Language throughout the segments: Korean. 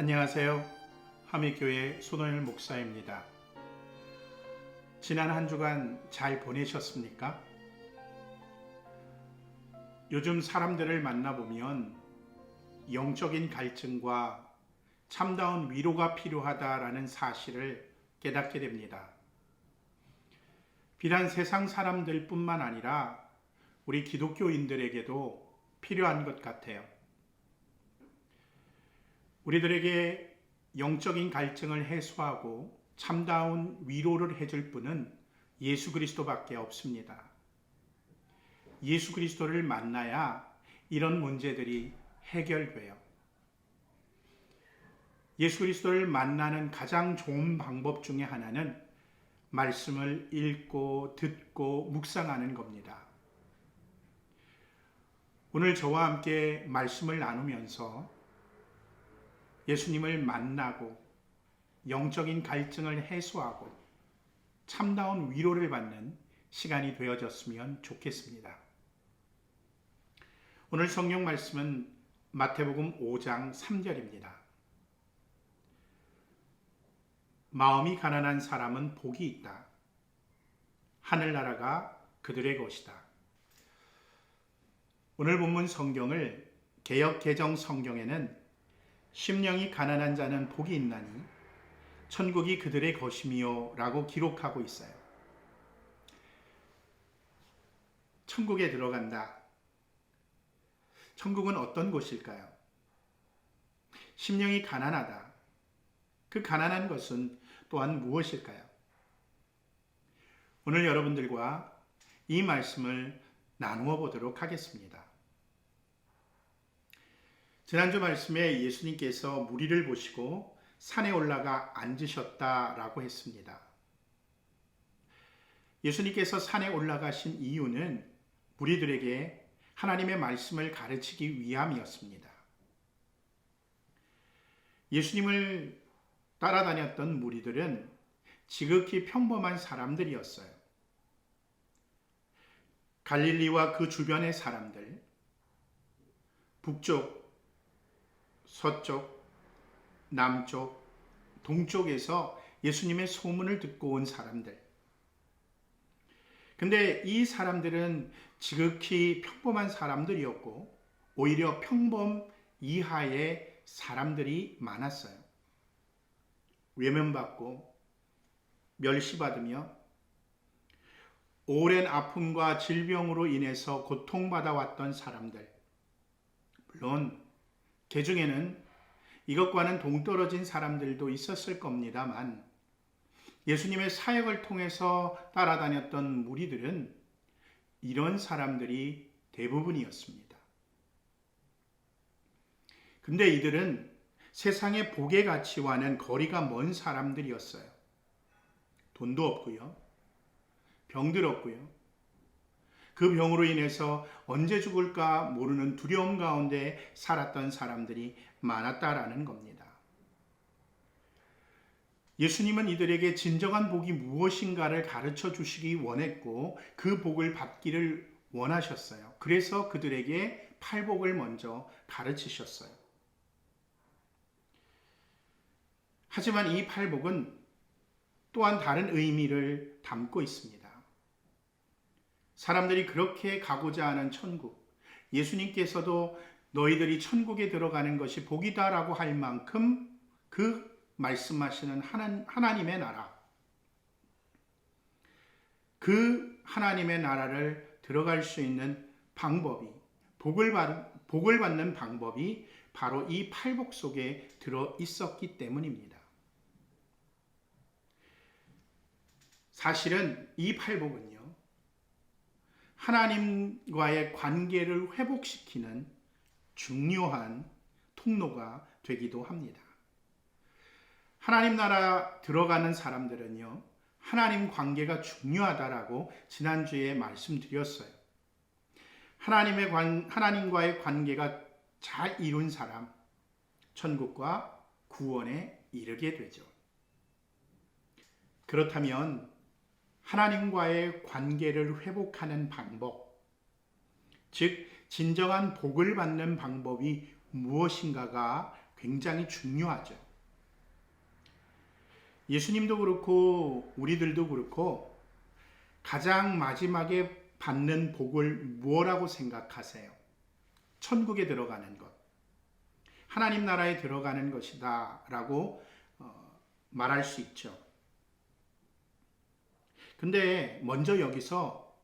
안녕하세요. 함의교회 손호일 목사입니다. 지난 한 주간 잘 보내셨습니까? 요즘 사람들을 만나보면 영적인 갈증과 참다운 위로가 필요하다라는 사실을 깨닫게 됩니다. 비단 세상 사람들뿐만 아니라 우리 기독교인들에게도 필요한 것 같아요. 우리들에게 영적인 갈증을 해소하고 참다운 위로를 해줄 분은 예수 그리스도밖에 없습니다. 예수 그리스도를 만나야 이런 문제들이 해결돼요. 예수 그리스도를 만나는 가장 좋은 방법 중에 하나는 말씀을 읽고 듣고 묵상하는 겁니다. 오늘 저와 함께 말씀을 나누면서 예수님을 만나고 영적인 갈증을 해소하고 참다운 위로를 받는 시간이 되어졌으면 좋겠습니다. 오늘 성경 말씀은 마태복음 5장 3절입니다. 마음이 가난한 사람은 복이 있다. 하늘나라가 그들의 것이다. 오늘 본문 성경을 개역 개정 성경에는 심령이 가난한 자는 복이 있나니 천국이 그들의 것이미요 라고 기록하고 있어요. 천국에 들어간다. 천국은 어떤 곳일까요? 심령이 가난하다. 그 가난한 것은 또한 무엇일까요? 오늘 여러분들과 이 말씀을 나누어 보도록 하겠습니다. 지난주 말씀에 예수님께서 무리를 보시고 산에 올라가 앉으셨다라고 했습니다. 예수님께서 산에 올라가신 이유는 무리들에게 하나님의 말씀을 가르치기 위함이었습니다. 예수님을 따라다녔던 무리들은 지극히 평범한 사람들이었어요. 갈릴리와 그 주변의 사람들, 북쪽, 서쪽, 남쪽, 동쪽에서 예수님의 소문을 듣고 온 사람들. 근데 이 사람들은 지극히 평범한 사람들이었고 오히려 평범 이하의 사람들이 많았어요. 외면받고 멸시받으며 오랜 아픔과 질병으로 인해서 고통받아왔던 사람들. 물론 그 중에는 이것과는 동떨어진 사람들도 있었을 겁니다만 예수님의 사역을 통해서 따라다녔던 무리들은 이런 사람들이 대부분이었습니다. 근데 이들은 세상의 복의 가치와는 거리가 먼 사람들이었어요. 돈도 없고요. 병들었고요. 그 병으로 인해서 언제 죽을까 모르는 두려움 가운데 살았던 사람들이 많았다라는 겁니다. 예수님은 이들에게 진정한 복이 무엇인가를 가르쳐 주시기 원했고 그 복을 받기를 원하셨어요. 그래서 그들에게 팔복을 먼저 가르치셨어요. 하지만 이 팔복은 또한 다른 의미를 담고 있습니다. 사람들이 그렇게 가고자 하는 천국, 예수님께서도 너희들이 천국에 들어가는 것이 복이다라고 할 만큼 그 말씀하시는 하나님의 나라, 그 하나님의 나라를 들어갈 수 있는 방법이, 복을 받는 방법이 바로 이 팔복 속에 들어 있었기 때문입니다. 사실은 이 팔복은요, 하나님과의 관계를 회복시키는 중요한 통로가 되기도 합니다. 하나님 나라 들어가는 사람들은요, 하나님 관계가 중요하다라고 지난주에 말씀드렸어요. 하나님과의 관계가 잘 이룬 사람, 천국과 구원에 이르게 되죠. 그렇다면 하나님과의 관계를 회복하는 방법, 즉 진정한 복을 받는 방법이 무엇인가가 굉장히 중요하죠. 예수님도 그렇고 우리들도 그렇고 가장 마지막에 받는 복을 뭐라고 생각하세요? 천국에 들어가는 것, 하나님 나라에 들어가는 것이다 라고 말할 수 있죠. 근데 먼저 여기서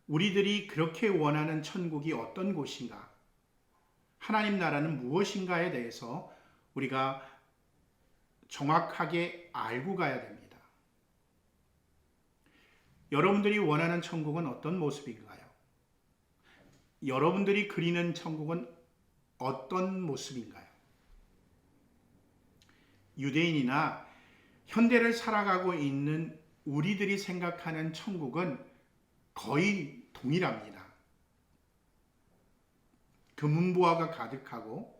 우리들이 그렇게 원하는 천국이 어떤 곳인가, 하나님 나라는 무엇인가에 대해서 우리가 정확하게 알고 가야 됩니다. 여러분들이 원하는 천국은 어떤 모습인가요? 여러분들이 그리는 천국은 어떤 모습인가요? 유대인이나 현대를 살아가고 있는 우리들이 생각하는 천국은 거의 동일합니다. 금은보화가 가득하고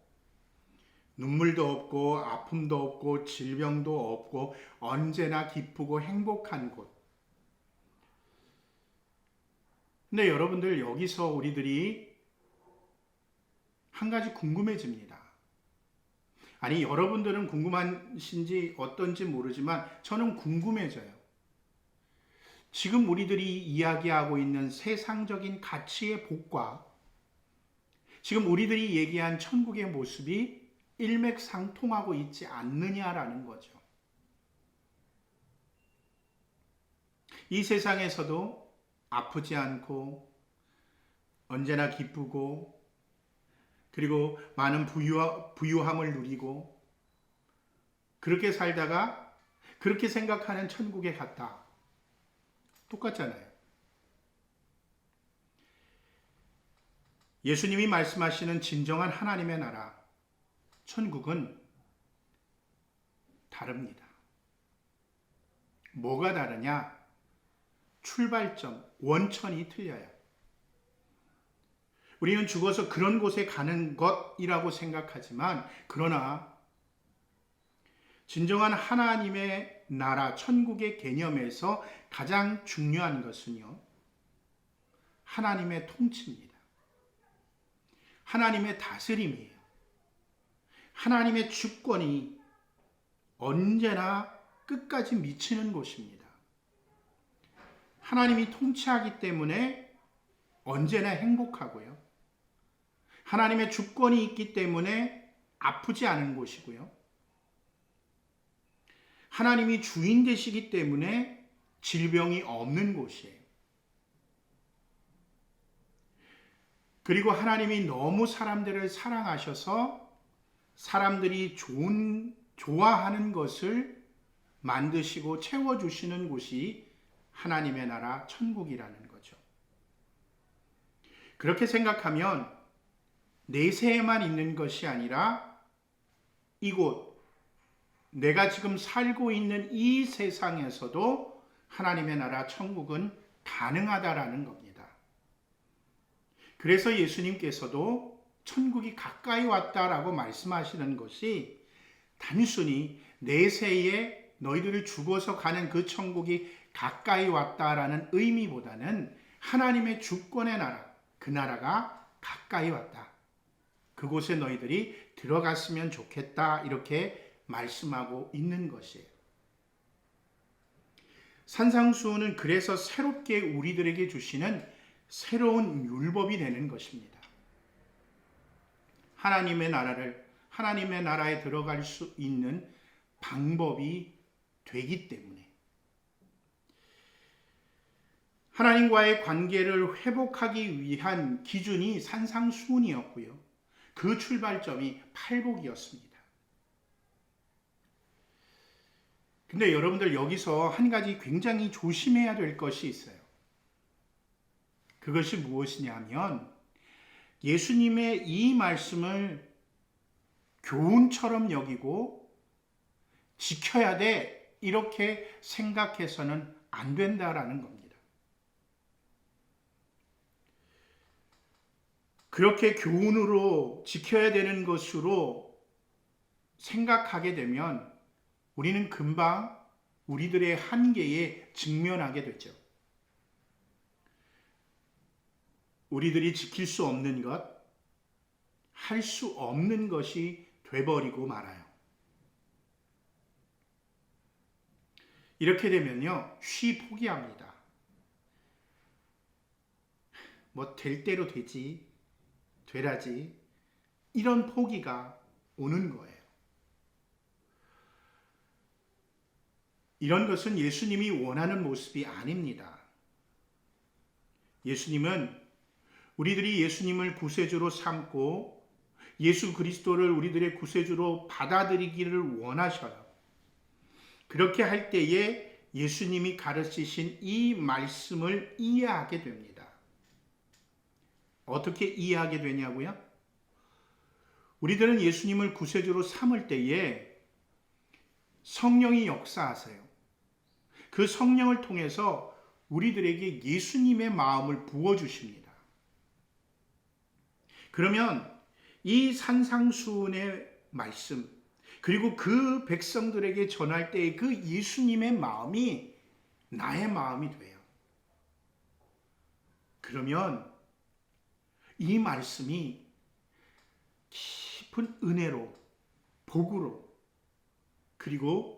눈물도 없고 아픔도 없고 질병도 없고 언제나 기쁘고 행복한 곳. 근데 여러분들, 여기서 우리들이 한 가지 궁금해집니다. 아니, 여러분들은 궁금하신지 어떤지 모르지만 저는 궁금해져요. 지금 우리들이 이야기하고 있는 세상적인 가치의 복과 지금 우리들이 얘기한 천국의 모습이 일맥상통하고 있지 않느냐라는 거죠. 이 세상에서도 아프지 않고 언제나 기쁘고 그리고 많은 부유함을 누리고 그렇게 살다가 그렇게 생각하는 천국에 갔다. 똑같잖아요. 예수님이 말씀하시는 진정한 하나님의 나라, 천국은 다릅니다. 뭐가 다르냐? 출발점, 원천이 틀려요. 우리는 죽어서 그런 곳에 가는 것이라고 생각하지만, 그러나 진정한 하나님의 나라, 천국의 개념에서 가장 중요한 것은요, 하나님의 통치입니다. 하나님의 다스림이에요. 하나님의 주권이 언제나 끝까지 미치는 곳입니다. 하나님이 통치하기 때문에 언제나 행복하고요. 하나님의 주권이 있기 때문에 아프지 않은 곳이고요. 하나님이 주인 되시기 때문에 질병이 없는 곳이에요. 그리고 하나님이 너무 사람들을 사랑하셔서 사람들이 좋아하는 것을 만드시고 채워주시는 곳이 하나님의 나라 천국이라는 거죠. 그렇게 생각하면 내세에만 있는 것이 아니라 이곳, 내가 지금 살고 있는 이 세상에서도 하나님의 나라 천국은 가능하다라는 겁니다. 그래서 예수님께서도 천국이 가까이 왔다라고 말씀하시는 것이 단순히 내세에 너희들이 죽어서 가는 그 천국이 가까이 왔다라는 의미보다는 하나님의 주권의 나라, 그 나라가 가까이 왔다. 그곳에 너희들이 들어갔으면 좋겠다. 이렇게 말씀하고 있는 것이에요. 산상수훈은 그래서 새롭게 우리들에게 주시는 새로운 율법이 되는 것입니다. 하나님의 나라에 들어갈 수 있는 방법이 되기 때문에 하나님과의 관계를 회복하기 위한 기준이 산상수훈이었고요. 그 출발점이 팔복이었습니다. 근데 여러분들, 여기서 한 가지 굉장히 조심해야 될 것이 있어요. 그것이 무엇이냐면 예수님의 이 말씀을 교훈처럼 여기고 지켜야 돼 이렇게 생각해서는 안 된다라는 겁니다. 그렇게 교훈으로 지켜야 되는 것으로 생각하게 되면 우리는 금방 우리들의 한계에 직면하게 되죠. 우리들이 지킬 수 없는 것, 할 수 없는 것이 돼버리고 말아요. 이렇게 되면요, 쉬 포기합니다. 뭐 될 대로 되지, 되라지, 이런 포기가 오는 거예요. 이런 것은 예수님이 원하는 모습이 아닙니다. 예수님은 우리들이 예수님을 구세주로 삼고 예수 그리스도를 우리들의 구세주로 받아들이기를 원하셔요. 그렇게 할 때에 예수님이 가르치신 이 말씀을 이해하게 됩니다. 어떻게 이해하게 되냐고요? 우리들은 예수님을 구세주로 삼을 때에 성령이 역사하세요. 그 성령을 통해서 우리들에게 예수님의 마음을 부어주십니다. 그러면 이 산상수훈의 말씀, 그리고 그 백성들에게 전할 때의 그 예수님의 마음이 나의 마음이 돼요. 그러면 이 말씀이 깊은 은혜로, 복으로, 그리고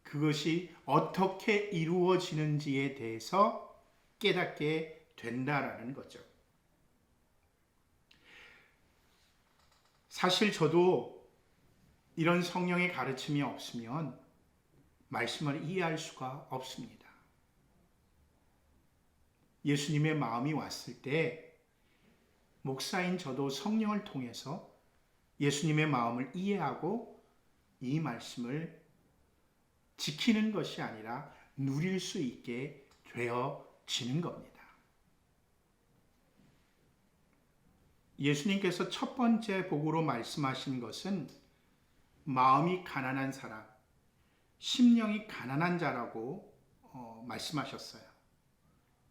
그것이 어떻게 이루어지는지에 대해서 깨닫게 된다라는 거죠. 사실 저도 이런 성령의 가르침이 없으면 말씀을 이해할 수가 없습니다. 예수님의 마음이 왔을 때 목사인 저도 성령을 통해서 예수님의 마음을 이해하고 이 말씀을 지키는 것이 아니라 누릴 수 있게 되어지는 겁니다. 예수님께서 첫 번째 복으로 말씀하신 것은 마음이 가난한 사람, 심령이 가난한 자라고 말씀하셨어요.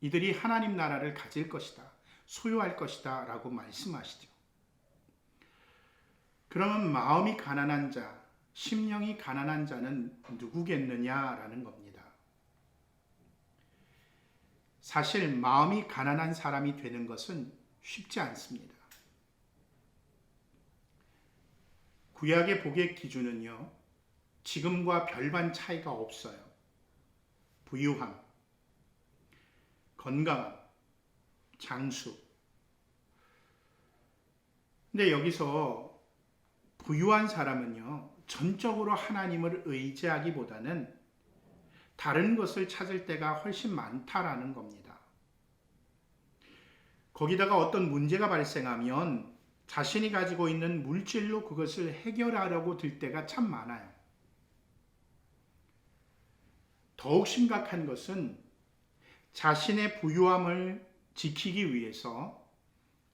이들이 하나님 나라를 가질 것이다, 소유할 것이다 라고 말씀하시죠. 그러면 마음이 가난한 자, 심령이 가난한 자는 누구겠느냐라는 겁니다. 사실 마음이 가난한 사람이 되는 것은 쉽지 않습니다. 구약의 복의 기준은요, 지금과 별반 차이가 없어요. 부유함, 건강함, 장수. 근데 여기서 부유한 사람은요, 전적으로 하나님을 의지하기보다는 다른 것을 찾을 때가 훨씬 많다라는 겁니다. 거기다가 어떤 문제가 발생하면 자신이 가지고 있는 물질로 그것을 해결하려고 들 때가 참 많아요. 더욱 심각한 것은 자신의 부유함을 지키기 위해서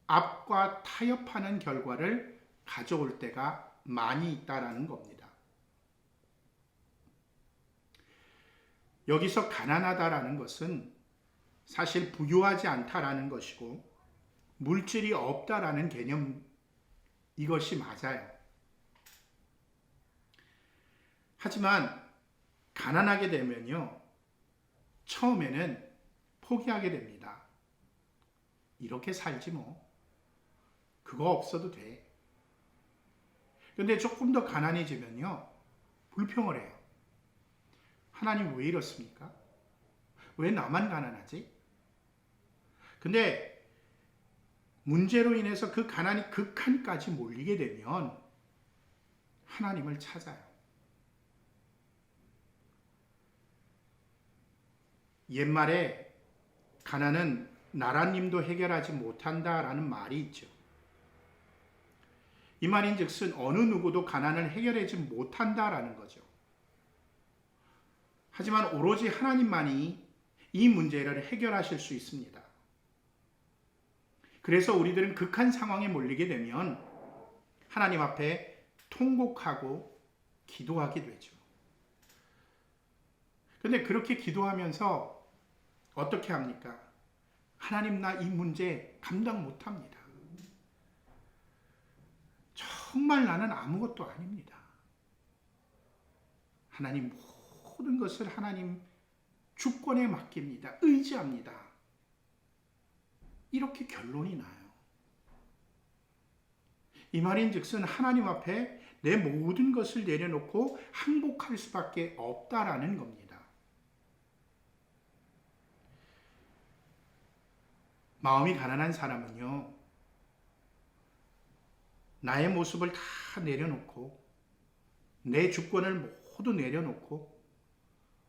압과 타협하는 결과를 가져올 때가 많이 있다라는 겁니다. 여기서 가난하다라는 것은 사실 부유하지 않다라는 것이고 물질이 없다라는 개념, 이것이 맞아요. 하지만 가난하게 되면요, 처음에는 포기하게 됩니다. 이렇게 살지 뭐, 그거 없어도 돼. 근데 조금 더 가난해지면요, 불평을 해요. 하나님 왜 이렇습니까? 왜 나만 가난하지? 근데 문제로 인해서 그 가난이 극한까지 몰리게 되면 하나님을 찾아요. 옛말에 가난은 나라님도 해결하지 못한다라는 말이 있죠. 이 말인즉슨 어느 누구도 가난을 해결하지 못한다라는 거죠. 하지만 오로지 하나님만이 이 문제를 해결하실 수 있습니다. 그래서 우리들은 극한 상황에 몰리게 되면 하나님 앞에 통곡하고 기도하게 되죠. 그런데 그렇게 기도하면서 어떻게 합니까? 하나님, 나 이 문제 감당 못합니다. 정말 나는 아무것도 아닙니다. 하나님, 모든 것을 하나님 주권에 맡깁니다. 의지합니다. 이렇게 결론이 나요. 이 말인즉슨 하나님 앞에 내 모든 것을 내려놓고 항복할 수밖에 없다라는 겁니다. 마음이 가난한 사람은요, 나의 모습을 다 내려놓고 내 주권을 모두 내려놓고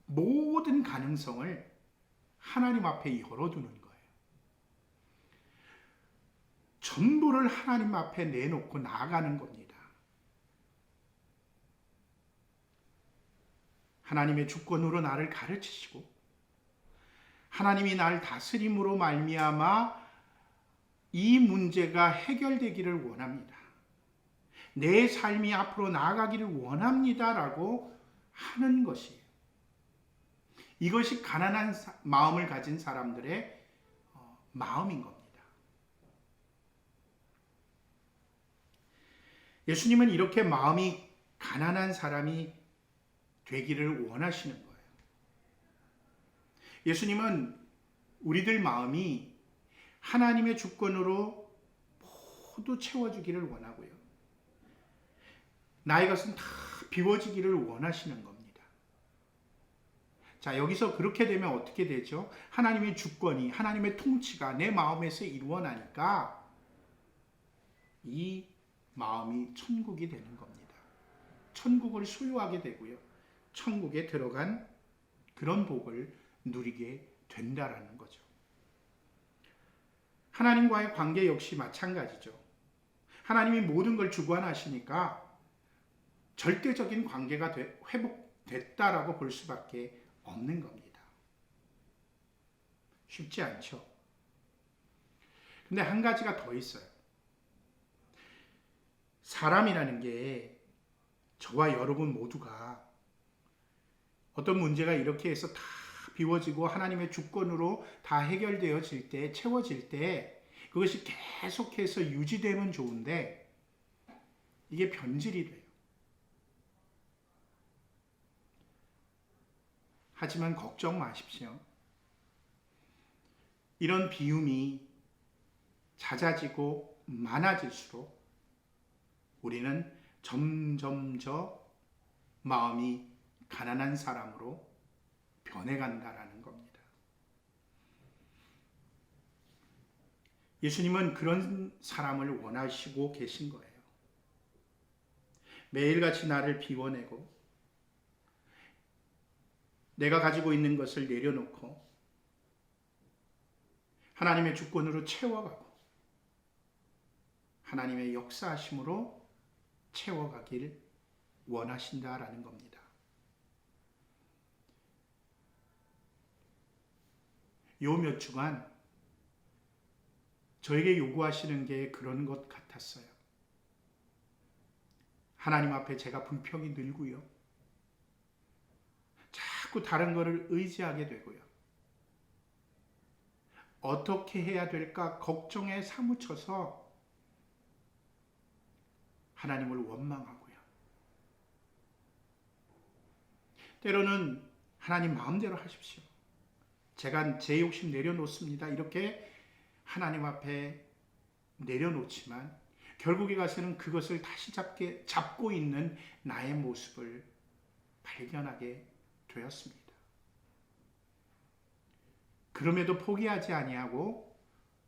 모든 가능성을 하나님 앞에 열어두는 거예요. 전부를 하나님 앞에 내놓고 나아가는 겁니다. 하나님의 주권으로 나를 가르치시고 하나님이 나를 다스림으로 말미암아 이 문제가 해결되기를 원합니다. 내 삶이 앞으로 나아가기를 원합니다라고 하는 것이에요. 이것이 가난한 마음을 가진 사람들의 마음인 겁니다. 예수님은 이렇게 마음이 가난한 사람이 되기를 원하시는 거예요. 예수님은 우리들 마음이 하나님의 주권으로 모두 채워주기를 원하고요. 나의 것은 다 비워지기를 원하시는 겁니다. 자, 여기서 그렇게 되면 어떻게 되죠? 하나님의 주권이, 하나님의 통치가 내 마음에서 이루어나니까 이 마음이 천국이 되는 겁니다. 천국을 소유하게 되고요. 천국에 들어간 그런 복을 누리게 된다라는 거죠. 하나님과의 관계 역시 마찬가지죠. 하나님이 모든 걸 주관하시니까 절대적인 관계가 회복됐다라고 볼 수밖에 없는 겁니다. 쉽지 않죠. 근데 한 가지가 더 있어요. 사람이라는 게 저와 여러분 모두가 어떤 문제가 이렇게 해서 다 비워지고 하나님의 주권으로 다 해결되어질 때, 채워질 때 그것이 계속해서 유지되면 좋은데 이게 변질이 돼요. 하지만 걱정 마십시오. 이런 비움이 잦아지고 많아질수록 우리는 점점 마음이 가난한 사람으로 변해간다라는 겁니다. 예수님은 그런 사람을 원하시고 계신 거예요. 매일같이 나를 비워내고 내가 가지고 있는 것을 내려놓고 하나님의 주권으로 채워가고 하나님의 역사하심으로 채워가길 원하신다라는 겁니다. 요 몇 주간 저에게 요구하시는 게 그런 것 같았어요. 하나님 앞에 제가 불평이 늘고요. 자꾸 다른 것을 의지하게 되고요. 어떻게 해야 될까 걱정에 사무쳐서 하나님을 원망하고요. 때로는 하나님 마음대로 하십시오. 제가 제 욕심 내려놓습니다. 이렇게 하나님 앞에 내려놓지만 결국에 가서는 그것을 다시 잡고 있는 나의 모습을 발견하게 되었습니다. 그럼에도 포기하지 아니하고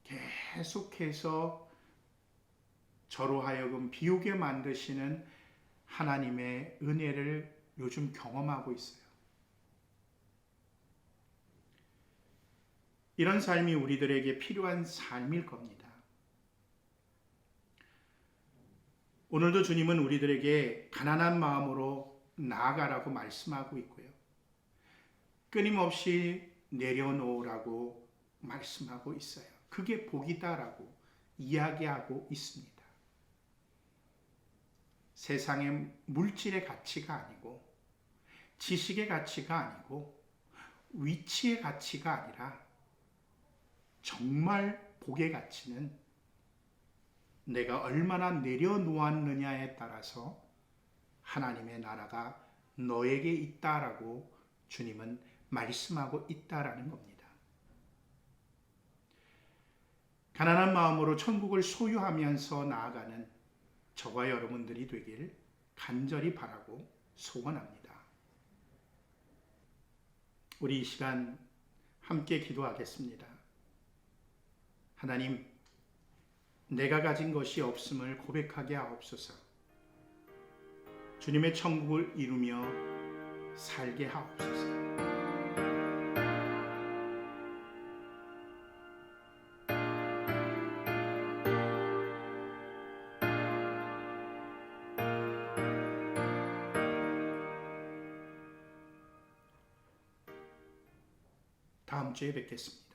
계속해서 저로 하여금 비우게 만드시는 하나님의 은혜를 요즘 경험하고 있어요. 이런 삶이 우리들에게 필요한 삶일 겁니다. 오늘도 주님은 우리들에게 가난한 마음으로 나아가라고 말씀하고 있고요. 끊임없이 내려놓으라고 말씀하고 있어요. 그게 복이다라고 이야기하고 있습니다. 세상의 물질의 가치가 아니고 지식의 가치가 아니고 위치의 가치가 아니라 정말 복의 가치는 내가 얼마나 내려놓았느냐에 따라서 하나님의 나라가 너에게 있다라고 주님은 말씀하고 있다라는 겁니다. 가난한 마음으로 천국을 소유하면서 나아가는 저와 여러분들이 되길 간절히 바라고 소원합니다. 우리 이 시간 함께 기도하겠습니다. 하나님, 내가 가진 것이 없음을 고백하게 하옵소서. 주님의 천국을 이루며 살게 하옵소서. 다음 주에 뵙겠습니다.